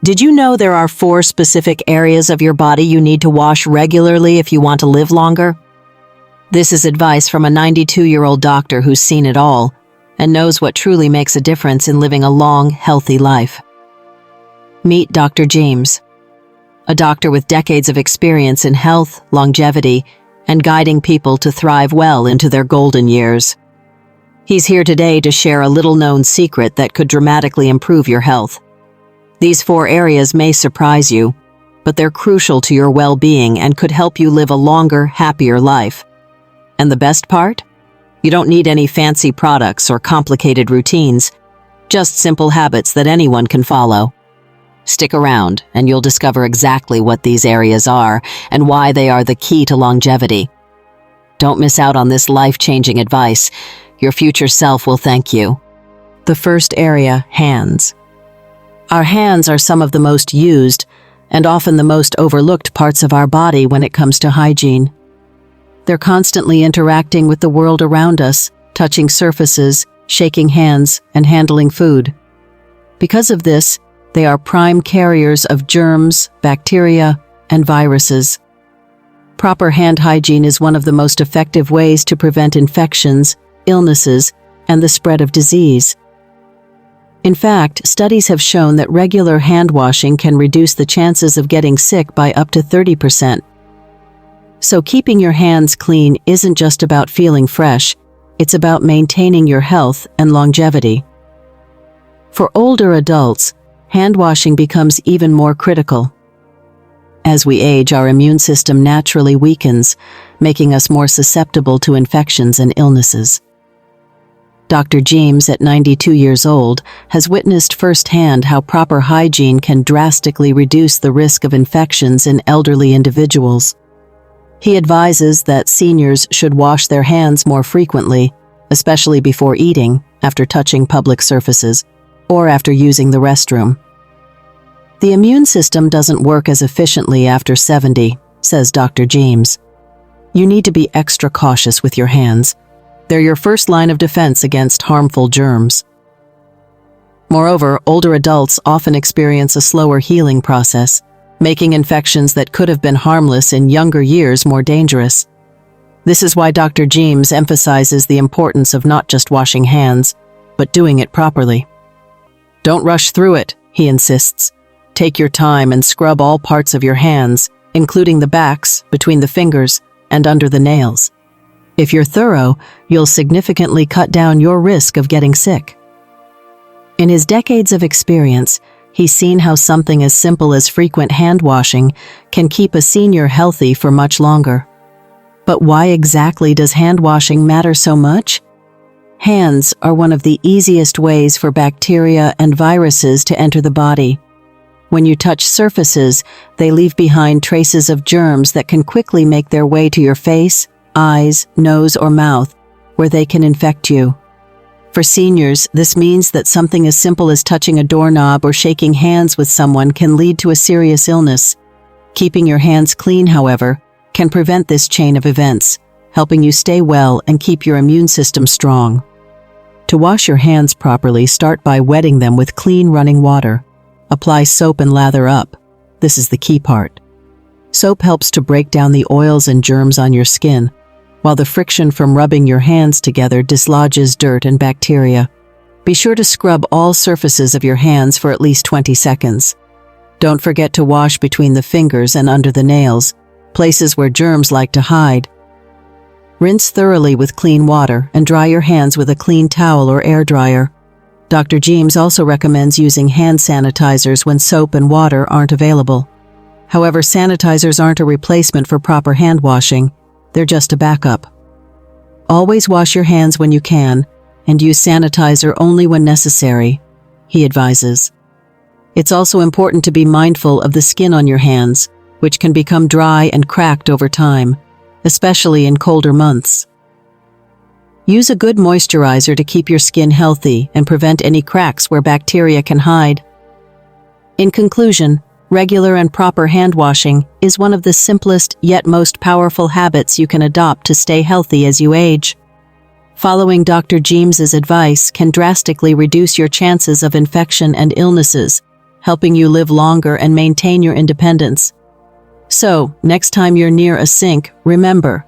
Did you know there are 4 specific areas of your body you need to wash regularly if you want to live longer? This is advice from a 92-year-old doctor who's seen it all and knows what truly makes a difference in living a long, healthy life. Meet Dr. James, a doctor with decades of experience in health, longevity, and guiding people to thrive well into their golden years. He's here today to share a little-known secret that could dramatically improve your health. These 4 areas may surprise you, but they're crucial to your well-being and could help you live a longer, happier life. And the best part? You don't need any fancy products or complicated routines, just simple habits that anyone can follow. Stick around, and you'll discover exactly what these areas are and why they are the key to longevity. Don't miss out on this life-changing advice. Your future self will thank you. The first area, hands. Our hands are some of the most used and often the most overlooked parts of our body when it comes to hygiene. They're constantly interacting with the world around us, touching surfaces, shaking hands, and handling food. Because of this, they are prime carriers of germs, bacteria, and viruses. Proper hand hygiene is one of the most effective ways to prevent infections, illnesses, and the spread of disease. In fact, studies have shown that regular hand washing can reduce the chances of getting sick by up to 30%. So keeping your hands clean isn't just about feeling fresh, it's about maintaining your health and longevity. For older adults, hand washing becomes even more critical. As we age, our immune system naturally weakens, making us more susceptible to infections and illnesses. Dr. James, at 92 years old, has witnessed firsthand how proper hygiene can drastically reduce the risk of infections in elderly individuals. He advises that seniors should wash their hands more frequently, especially before eating, after touching public surfaces, or after using the restroom. The immune system doesn't work as efficiently after 70, says Dr. James. You need to be extra cautious with your hands. They're your first line of defense against harmful germs. Moreover, older adults often experience a slower healing process, making infections that could have been harmless in younger years more dangerous. This is why Dr. James emphasizes the importance of not just washing hands, but doing it properly. Don't rush through it, he insists. Take your time and scrub all parts of your hands, including the backs, between the fingers, and under the nails. If you're thorough, you'll significantly cut down your risk of getting sick. In his decades of experience, he's seen how something as simple as frequent hand washing can keep a senior healthy for much longer. But why exactly does hand washing matter so much? Hands are one of the easiest ways for bacteria and viruses to enter the body. When you touch surfaces, they leave behind traces of germs that can quickly make their way to your face, eyes, nose, or mouth, where they can infect you. For seniors, this means that something as simple as touching a doorknob or shaking hands with someone can lead to a serious illness. Keeping your hands clean, however, can prevent this chain of events, helping you stay well and keep your immune system strong. To wash your hands properly, start by wetting them with clean running water. Apply soap and lather up. This is the key part. Soap helps to break down the oils and germs on your skin, while the friction from rubbing your hands together dislodges dirt and bacteria. Be sure to scrub all surfaces of your hands for at least 20 seconds. Don't forget to wash between the fingers and under the nails, places where germs like to hide. Rinse thoroughly with clean water and dry your hands with a clean towel or air dryer. Dr. James also recommends using hand sanitizers when soap and water aren't available. However, sanitizers aren't a replacement for proper hand washing. They're just a backup. Always wash your hands when you can, and use sanitizer only when necessary, he advises. It's also important to be mindful of the skin on your hands, which can become dry and cracked over time, especially in colder months. Use a good moisturizer to keep your skin healthy and prevent any cracks where bacteria can hide. In conclusion, regular and proper hand washing is one of the simplest yet most powerful habits you can adopt to stay healthy as you age. Following Dr. James's advice can drastically reduce your chances of infection and illnesses, helping you live longer and maintain your independence. So, next time you're near a sink, remember,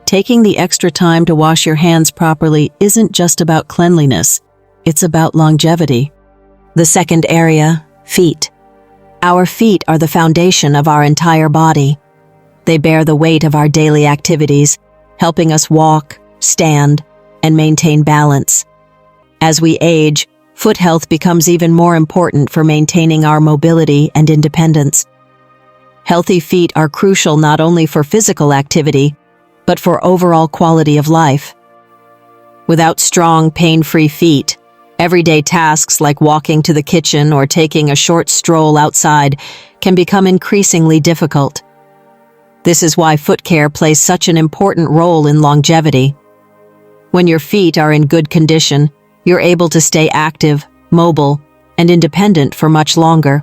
taking the extra time to wash your hands properly isn't just about cleanliness, it's about longevity. The second area, feet. Our feet are the foundation of our entire body. They bear the weight of our daily activities, helping us walk, stand, and maintain balance. As we age, foot health becomes even more important for maintaining our mobility and independence. Healthy feet are crucial not only for physical activity, but for overall quality of life. Without strong, pain-free feet, everyday tasks like walking to the kitchen or taking a short stroll outside can become increasingly difficult. This is why foot care plays such an important role in longevity. When your feet are in good condition, you're able to stay active, mobile, and independent for much longer.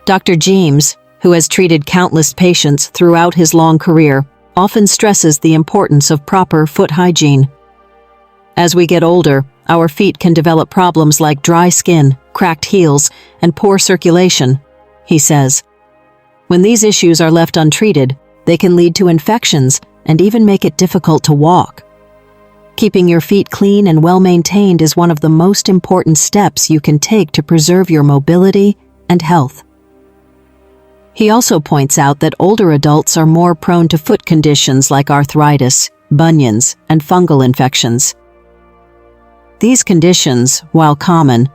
Dr. James, who has treated countless patients throughout his long career, often stresses the importance of proper foot hygiene. As we get older, our feet can develop problems like dry skin, cracked heels, and poor circulation, he says. When these issues are left untreated, they can lead to infections and even make it difficult to walk. Keeping your feet clean and well-maintained is one of the most important steps you can take to preserve your mobility and health. He also points out that older adults are more prone to foot conditions like arthritis, bunions, and fungal infections. These conditions, while common,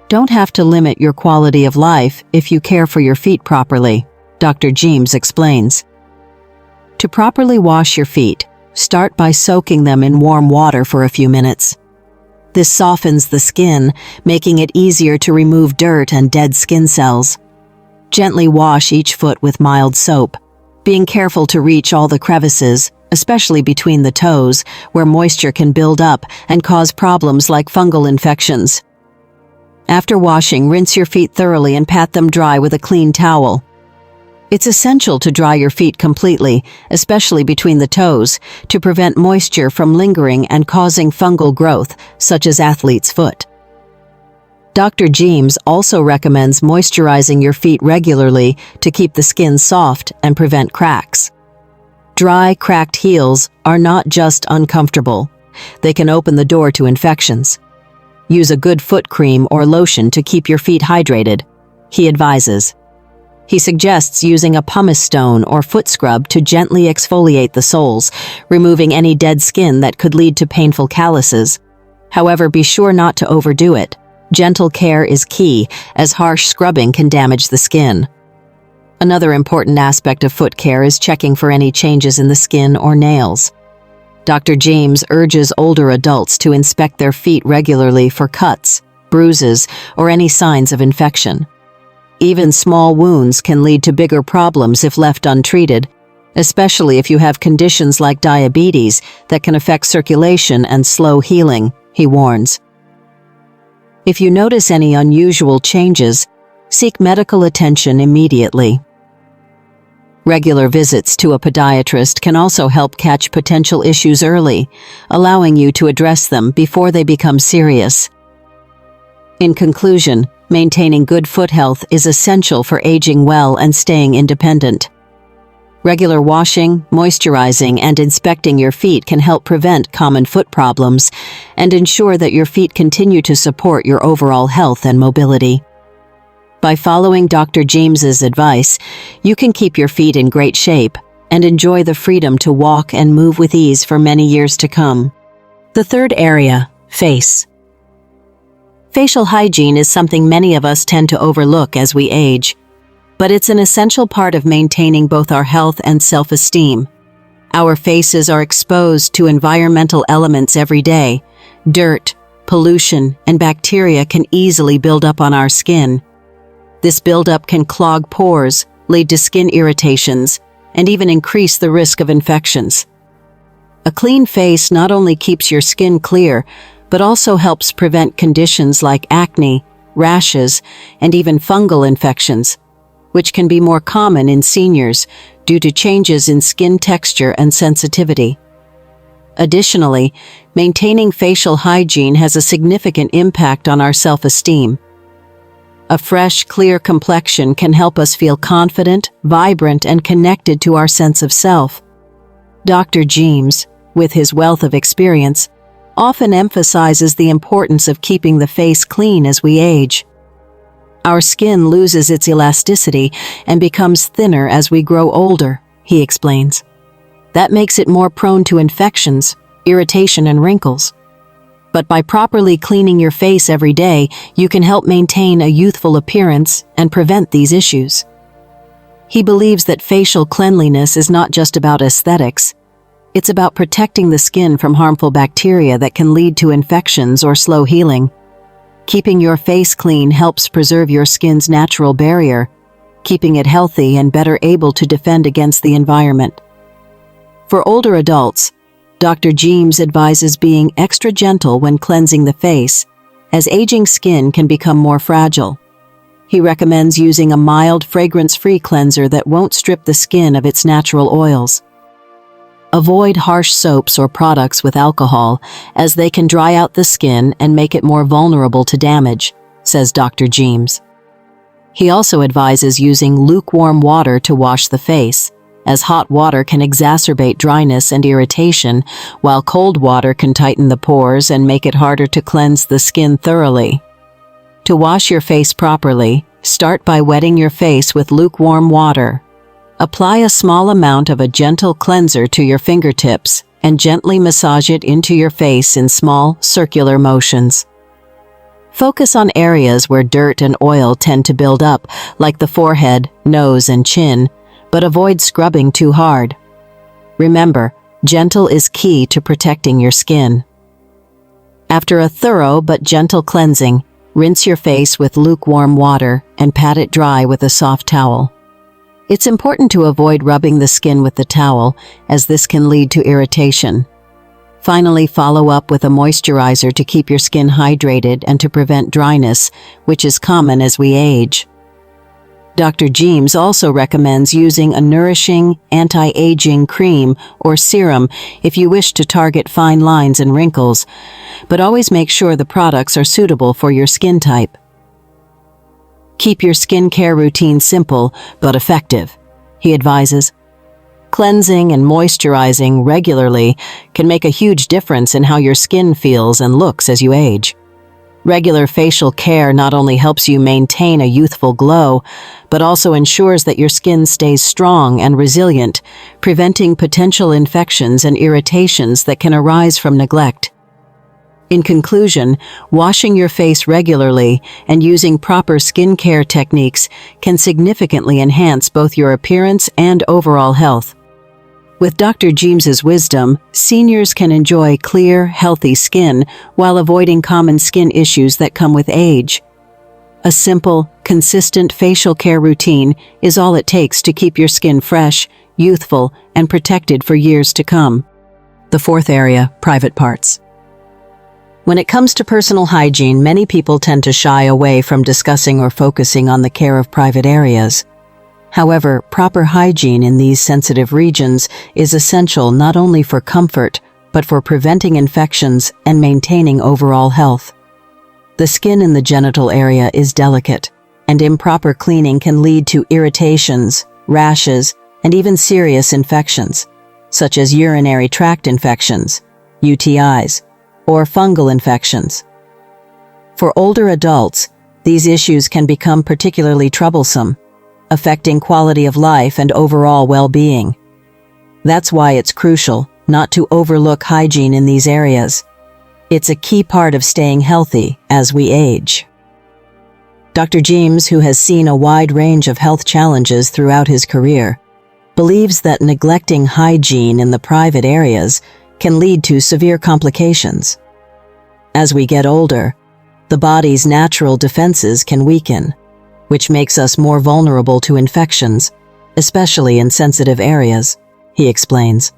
don't have to limit your quality of life if you care for your feet properly, Dr. James explains. To properly wash your feet, start by soaking them in warm water for a few minutes. This softens the skin, making it easier to remove dirt and dead skin cells. Gently wash each foot with mild soap, being careful to reach all the crevices, especially between the toes, where moisture can build up and cause problems like fungal infections. After washing, rinse your feet thoroughly and pat them dry with a clean towel. It's essential to dry your feet completely, especially between the toes, to prevent moisture from lingering and causing fungal growth, such as athlete's foot. Dr. James also recommends moisturizing your feet regularly to keep the skin soft and prevent cracks. Dry, cracked heels are not just uncomfortable. They can open the door to infections. Use a good foot cream or lotion to keep your feet hydrated, he advises. He suggests using a pumice stone or foot scrub to gently exfoliate the soles, removing any dead skin that could lead to painful calluses. However, be sure not to overdo it. Gentle care is key, as harsh scrubbing can damage the skin. Another important aspect of foot care is checking for any changes in the skin or nails. Dr. James urges older adults to inspect their feet regularly for cuts, bruises, or any signs of infection. Even small wounds can lead to bigger problems if left untreated, especially if you have conditions like diabetes that can affect circulation and slow healing, he warns. If you notice any unusual changes, seek medical attention immediately. Regular visits to a podiatrist can also help catch potential issues early, allowing you to address them before they become serious. In conclusion, maintaining good foot health is essential for aging well and staying independent. Regular washing, moisturizing, and inspecting your feet can help prevent common foot problems and ensure that your feet continue to support your overall health and mobility. By following Dr. James's advice, you can keep your feet in great shape and enjoy the freedom to walk and move with ease for many years to come. The third area, face. Facial hygiene is something many of us tend to overlook as we age, but it's an essential part of maintaining both our health and self-esteem. Our faces are exposed to environmental elements every day. Dirt, pollution, and bacteria can easily build up on our skin. This buildup can clog pores, lead to skin irritations, and even increase the risk of infections. A clean face not only keeps your skin clear, but also helps prevent conditions like acne, rashes, and even fungal infections, which can be more common in seniors due to changes in skin texture and sensitivity. Additionally, maintaining facial hygiene has a significant impact on our self-esteem. A fresh, clear complexion can help us feel confident, vibrant, and connected to our sense of self. Dr. James, with his wealth of experience, often emphasizes the importance of keeping the face clean as we age. Our skin loses its elasticity and becomes thinner as we grow older, he explains. That makes it more prone to infections, irritation, and wrinkles. But by properly cleaning your face every day, you can help maintain a youthful appearance and prevent these issues. He believes that facial cleanliness is not just about aesthetics. It's about protecting the skin from harmful bacteria that can lead to infections or slow healing. Keeping your face clean helps preserve your skin's natural barrier, keeping it healthy and better able to defend against the environment. For older adults, Dr. James advises being extra gentle when cleansing the face, as aging skin can become more fragile. He recommends using a mild, fragrance-free cleanser that won't strip the skin of its natural oils. Avoid harsh soaps or products with alcohol, as they can dry out the skin and make it more vulnerable to damage, says Dr. James. He also advises using lukewarm water to wash the face, as hot water can exacerbate dryness and irritation, while cold water can tighten the pores and make it harder to cleanse the skin thoroughly. To wash your face properly, start by wetting your face with lukewarm water. Apply a small amount of a gentle cleanser to your fingertips and gently massage it into your face in small, circular motions. Focus on areas where dirt and oil tend to build up, like the forehead, nose, and chin, but avoid scrubbing too hard. Remember, gentle is key to protecting your skin. After a thorough but gentle cleansing, rinse your face with lukewarm water and pat it dry with a soft towel. It's important to avoid rubbing the skin with the towel, as this can lead to irritation. Finally, follow up with a moisturizer to keep your skin hydrated and to prevent dryness, which is common as we age. Dr. James also recommends using a nourishing, anti-aging cream or serum if you wish to target fine lines and wrinkles, but always make sure the products are suitable for your skin type. Keep your skincare routine simple but effective, he advises. Cleansing and moisturizing regularly can make a huge difference in how your skin feels and looks as you age. Regular facial care not only helps you maintain a youthful glow, but also ensures that your skin stays strong and resilient, preventing potential infections and irritations that can arise from neglect. In conclusion, washing your face regularly and using proper skincare techniques can significantly enhance both your appearance and overall health. With Dr. James's wisdom, seniors can enjoy clear, healthy skin while avoiding common skin issues that come with age. A simple, consistent facial care routine is all it takes to keep your skin fresh, youthful, and protected for years to come. The fourth area, private parts. When it comes to personal hygiene, many people tend to shy away from discussing or focusing on the care of private areas. However, proper hygiene in these sensitive regions is essential not only for comfort, but for preventing infections and maintaining overall health. The skin in the genital area is delicate, and improper cleaning can lead to irritations, rashes, and even serious infections, such as urinary tract infections, UTIs, or fungal infections. For older adults, these issues can become particularly troublesome, affecting quality of life and overall well-being. That's why it's crucial not to overlook hygiene in these areas. It's a key part of staying healthy as we age. Dr. James, who has seen a wide range of health challenges throughout his career, believes that neglecting hygiene in the private areas can lead to severe complications. As we get older, the body's natural defenses can weaken, which makes us more vulnerable to infections, especially in sensitive areas, he explains.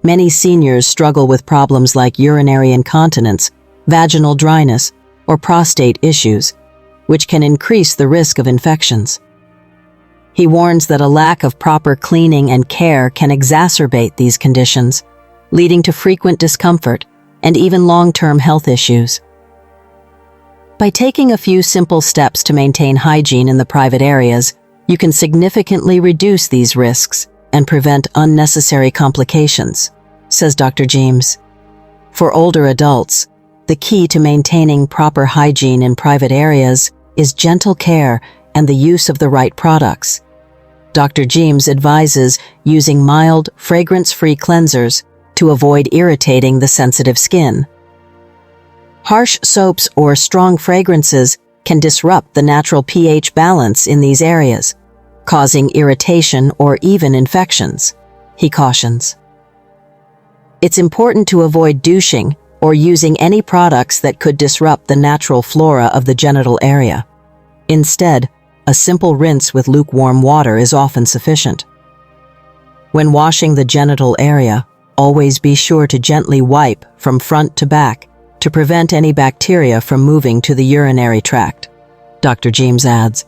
Many seniors struggle with problems like urinary incontinence, vaginal dryness, or prostate issues, which can increase the risk of infections. He warns that a lack of proper cleaning and care can exacerbate these conditions, leading to frequent discomfort and even long-term health issues. By taking a few simple steps to maintain hygiene in the private areas, you can significantly reduce these risks and prevent unnecessary complications, says Dr. James. For older adults, the key to maintaining proper hygiene in private areas is gentle care and the use of the right products. Dr. James advises using mild, fragrance-free cleansers to avoid irritating the sensitive skin. Harsh soaps or strong fragrances can disrupt the natural pH balance in these areas, causing irritation or even infections, he cautions. It's important to avoid douching or using any products that could disrupt the natural flora of the genital area. Instead, a simple rinse with lukewarm water is often sufficient. When washing the genital area, always be sure to gently wipe from front to back to prevent any bacteria from moving to the urinary tract, Dr. James adds.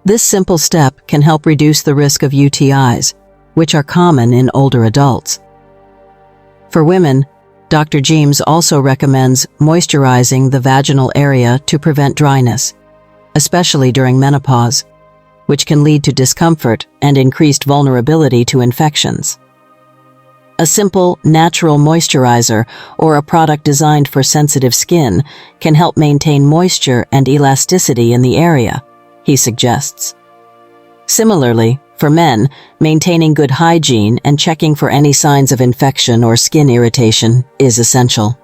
This simple step can help reduce the risk of UTIs, which are common in older adults. For women, Dr. James also recommends moisturizing the vaginal area to prevent dryness, especially during menopause, which can lead to discomfort and increased vulnerability to infections. A simple, natural moisturizer or a product designed for sensitive skin can help maintain moisture and elasticity in the area, he suggests. Similarly, for men, maintaining good hygiene and checking for any signs of infection or skin irritation is essential.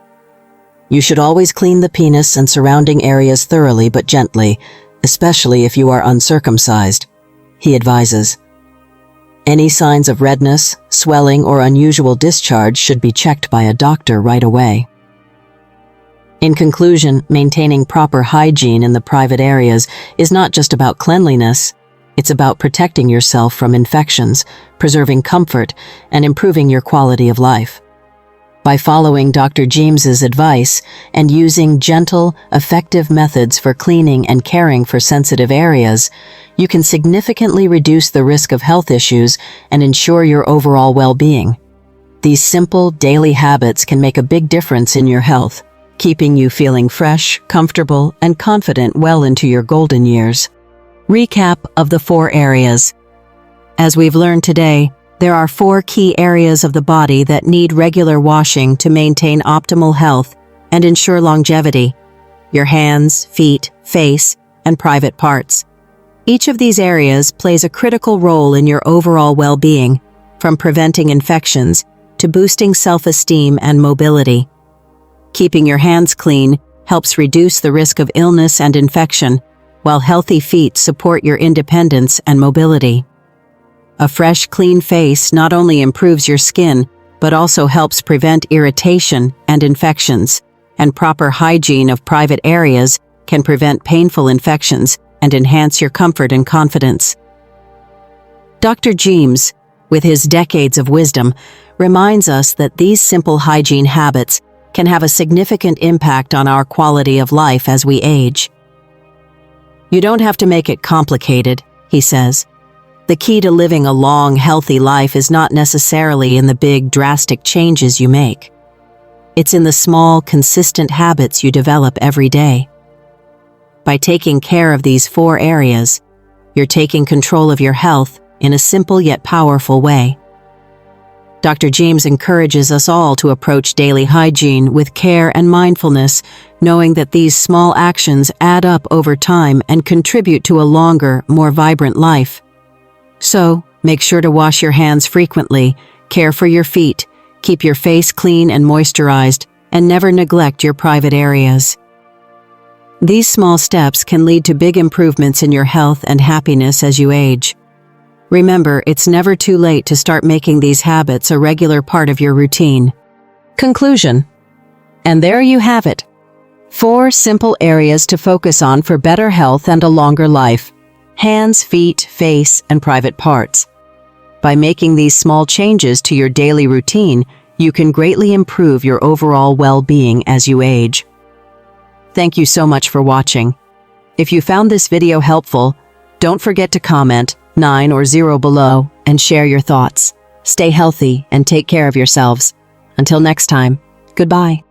You should always clean the penis and surrounding areas thoroughly but gently, especially if you are uncircumcised, he advises. Any signs of redness, swelling, or unusual discharge should be checked by a doctor right away. In conclusion, maintaining proper hygiene in the private areas is not just about cleanliness, it's about protecting yourself from infections, preserving comfort, and improving your quality of life. By following Dr. James's advice and using gentle, effective methods for cleaning and caring for sensitive areas, you can significantly reduce the risk of health issues and ensure your overall well-being. These simple, daily habits can make a big difference in your health, keeping you feeling fresh, comfortable, and confident well into your golden years. Recap of the 4 areas. As we've learned today, there are 4 key areas of the body that need regular washing to maintain optimal health and ensure longevity: your hands, feet, face, and private parts. Each of these areas plays a critical role in your overall well-being, from preventing infections to boosting self-esteem and mobility. Keeping your hands clean helps reduce the risk of illness and infection, while healthy feet support your independence and mobility. A fresh, clean face not only improves your skin, but also helps prevent irritation and infections, and proper hygiene of private areas can prevent painful infections and enhance your comfort and confidence. Dr. James, with his decades of wisdom, reminds us that these simple hygiene habits can have a significant impact on our quality of life as we age. You don't have to make it complicated, he says. The key to living a long, healthy life is not necessarily in the big, drastic changes you make. It's in the small, consistent habits you develop every day. By taking care of these 4 areas, you're taking control of your health in a simple yet powerful way. Dr. James encourages us all to approach daily hygiene with care and mindfulness, knowing that these small actions add up over time and contribute to a longer, more vibrant life. So, make sure to wash your hands frequently, care for your feet, keep your face clean and moisturized, and never neglect your private areas. These small steps can lead to big improvements in your health and happiness as you age. Remember, it's never too late to start making these habits a regular part of your routine. Conclusion. And there you have it. 4 simple areas to focus on for better health and a longer life: hands, feet, face, and private parts. By making these small changes to your daily routine, you can greatly improve your overall well-being as you age. Thank you so much for watching. If you found this video helpful, don't forget to comment 9 or 0 below and share your thoughts. Stay healthy and take care of yourselves. Until next time, goodbye.